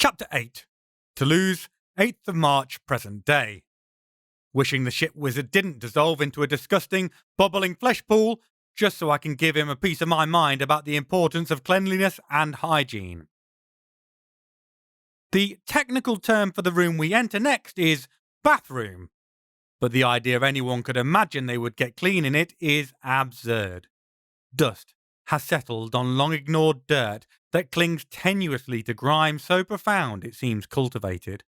Chapter 8. Toulouse, 8th of March, present day. Wishing the ship wizard didn't dissolve into a disgusting, bubbling flesh pool, just so I can give him a piece of my mind about the importance of cleanliness and hygiene. The technical term for the room we enter next is bathroom, but the idea anyone could imagine they would get clean in it is absurd. Dust has settled on long-ignored dirt that clings tenuously to grime so profound it seems cultivated.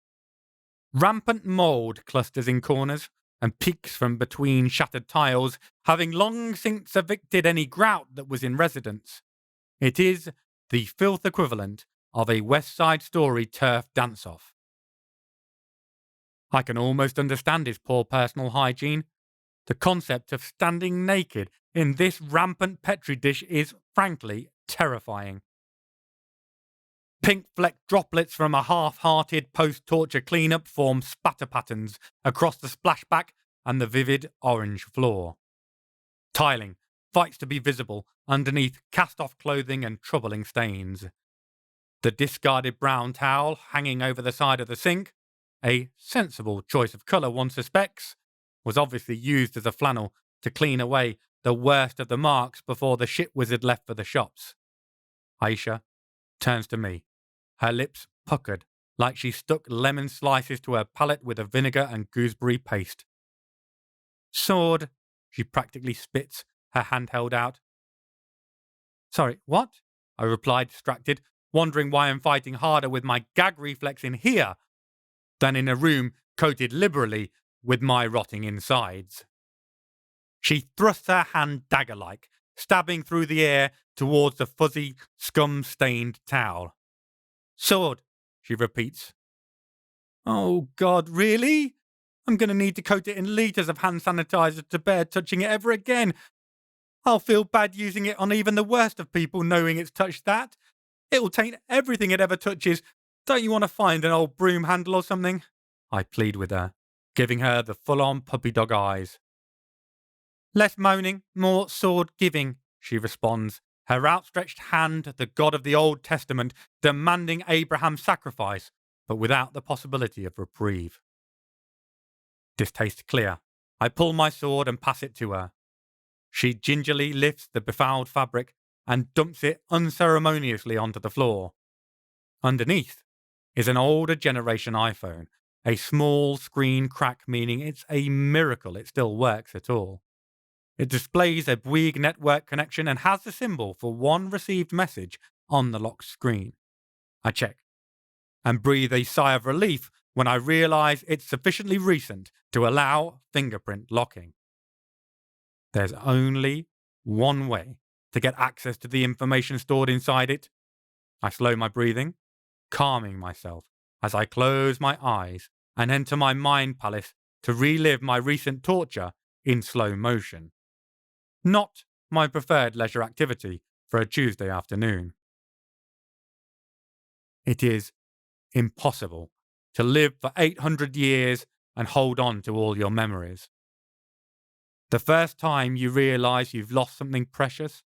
Rampant mould clusters in corners and peaks from between shattered tiles, having long since evicted any grout that was in residence. It is the filth equivalent of a West Side Story turf dance-off. I can almost understand his poor personal hygiene. The concept of standing naked in this rampant petri dish is, frankly, terrifying. Pink-flecked droplets from a half-hearted post-torture clean-up form spatter patterns across the splashback and the vivid orange floor. Tiling fights to be visible underneath cast-off clothing and troubling stains. The discarded brown towel hanging over the side of the sink, a sensible choice of colour one suspects, was obviously used as a flannel to clean away the worst of the marks before the ship wizard left for the shops. Aisha turns to me, her lips puckered like she stuck lemon slices to her palate with a vinegar and gooseberry paste. Sword, she practically spits, her hand held out. Sorry, what? I replied, distracted, wondering why I'm fighting harder with my gag reflex in here than in a room coated liberally with my rotting insides. She thrusts her hand dagger-like, stabbing through the air towards the fuzzy, scum-stained towel. Sword, she repeats. Oh God, really? I'm going to need to coat it in litres of hand sanitizer to bear touching it ever again. I'll feel bad using it on even the worst of people knowing it's touched that. It'll taint everything it ever touches. Don't you want to find an old broom handle or something? I plead with her, giving her the full-on puppy dog eyes. Less moaning, more sword-giving, she responds, her outstretched hand the God of the Old Testament demanding Abraham's sacrifice, but without the possibility of reprieve. Distaste clear, I pull my sword and pass it to her. She gingerly lifts the befouled fabric and dumps it unceremoniously onto the floor. Underneath is an older generation iPhone, a small screen crack meaning it's a miracle it still works at all. It displays a Bouygues network connection and has the symbol for one received message on the locked screen. I check and breathe a sigh of relief when I realise it's sufficiently recent to allow fingerprint locking. There's only one way to get access to the information stored inside it. I slow my breathing, calming myself as I close my eyes and enter my mind palace to relive my recent torture in slow motion. Not my preferred leisure activity for a Tuesday afternoon. It is impossible to live for 800 years and hold on to all your memories. The first time you realise you've lost something precious,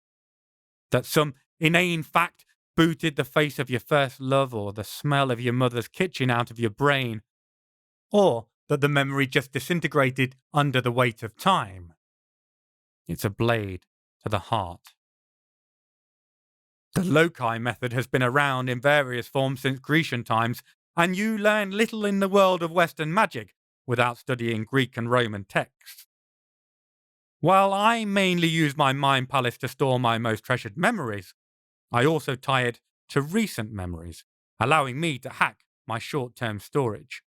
that some inane fact booted the face of your first love or the smell of your mother's kitchen out of your brain, or that the memory just disintegrated under the weight of time. It's a blade to the heart. The loci method has been around in various forms since Grecian times, and you learn little in the world of Western magic without studying Greek and Roman texts. While I mainly use my mind palace to store my most treasured memories, I also tie it to recent memories, allowing me to hack my short-term storage.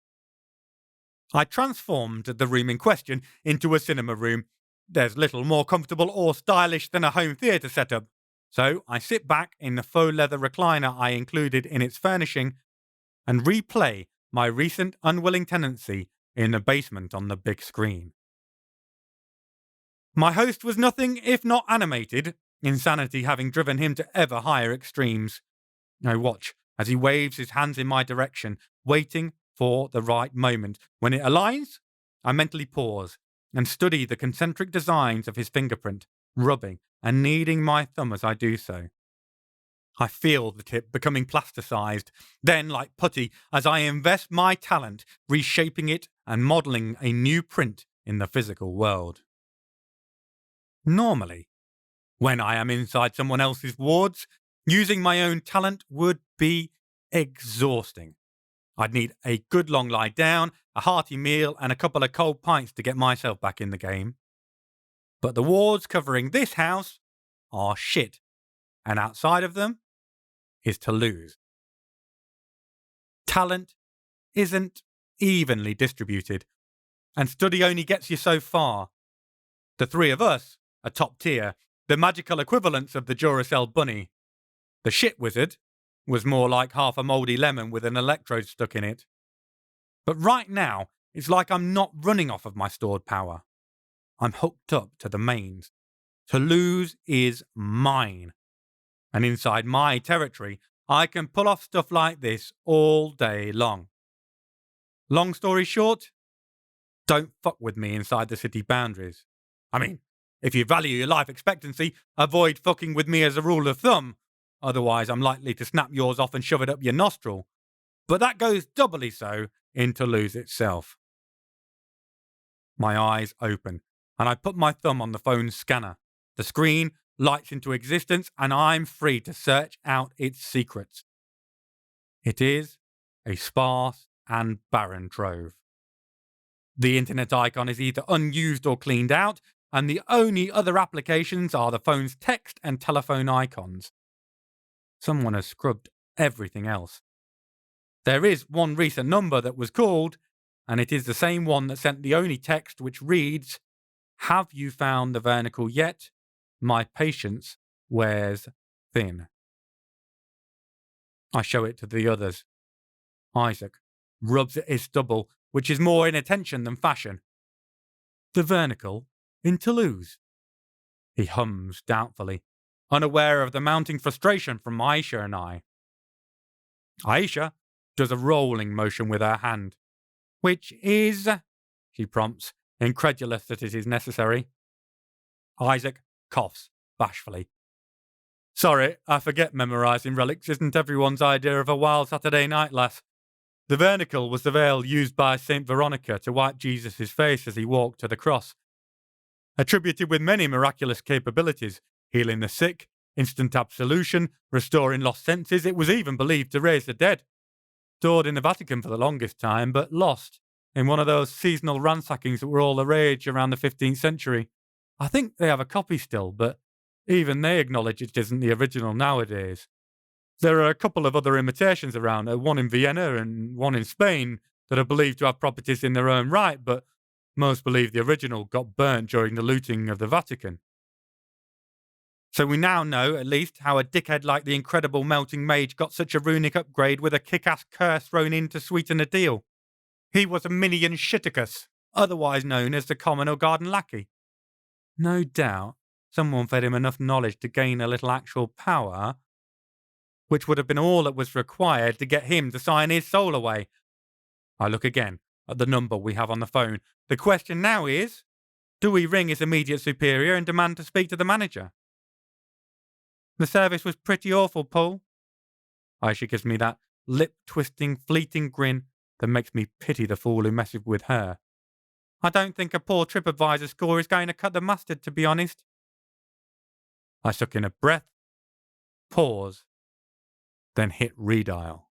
I transformed the room in question into a cinema room. There's little more comfortable or stylish than a home theatre setup, so I sit back in the faux leather recliner I included in its furnishing and replay my recent unwilling tenancy in the basement on the big screen. My host was nothing if not animated, insanity having driven him to ever higher extremes. I watch as he waves his hands in my direction, waiting for the right moment. When it aligns, I mentally pause and study the concentric designs of his fingerprint, rubbing and kneading my thumb as I do so. I feel the tip becoming plasticized, then like putty as I invest my talent, reshaping it and modelling a new print in the physical world. Normally, when I am inside someone else's wards, using my own talent would be exhausting. I'd need a good long lie down, a hearty meal, and a couple of cold pints to get myself back in the game. But the wards covering this house are shit, and outside of them is to lose. Talent isn't evenly distributed, and study only gets you so far. The three of us are top tier, the magical equivalents of the Duracell bunny. The shit wizard was more like half a mouldy lemon with an electrode stuck in it. But right now, it's like I'm not running off of my stored power. I'm hooked up to the mains. To lose is mine. And inside my territory, I can pull off stuff like this all day long. Long story short, don't fuck with me inside the city boundaries. I mean, if you value your life expectancy, avoid fucking with me as a rule of thumb. Otherwise, I'm likely to snap yours off and shove it up your nostril. But that goes doubly so in Toulouse itself. My eyes open, and I put my thumb on the phone's scanner. The screen lights into existence, and I'm free to search out its secrets. It is a sparse and barren trove. The internet icon is either unused or cleaned out, and the only other applications are the phone's text and telephone icons. Someone has scrubbed everything else. There is one recent number that was called, and it is the same one that sent the only text which reads, "Have you found the vernacle yet? My patience wears thin." I show it to the others. Isaac rubs at his stubble, which is more inattention than fashion. "The vernacle in Toulouse," he hums doubtfully, unaware of the mounting frustration from Aisha and I. Aisha does a rolling motion with her hand. "Which is," she prompts, incredulous that it is necessary. Isaac coughs bashfully. "Sorry, I forget memorising relics isn't everyone's idea of a wild Saturday night, lass. The vernacle was the veil used by Saint Veronica to wipe Jesus' face as he walked to the cross. Attributed with many miraculous capabilities, healing the sick, instant absolution, restoring lost senses, it was even believed to raise the dead. Stored in the Vatican for the longest time, but lost in one of those seasonal ransackings that were all the rage around the 15th century. I think they have a copy still, but even they acknowledge it isn't the original nowadays. There are a couple of other imitations around, one in Vienna and one in Spain, that are believed to have properties in their own right, but most believe the original got burnt during the looting of the Vatican. So we now know, at least, how a dickhead like the incredible melting mage got such a runic upgrade with a kick-ass curse thrown in to sweeten the deal. He was a minion Shiticus, otherwise known as the common or garden lackey. No doubt, someone fed him enough knowledge to gain a little actual power, which would have been all that was required to get him to sign his soul away. I look again at the number we have on the phone. The question now is, do we ring his immediate superior and demand to speak to the manager? "The service was pretty awful, Paul." Aisha gives me that lip-twisting, fleeting grin that makes me pity the fool who messes with her. "I don't think a poor TripAdvisor score is going to cut the mustard, to be honest." I suck in a breath, pause, then hit redial.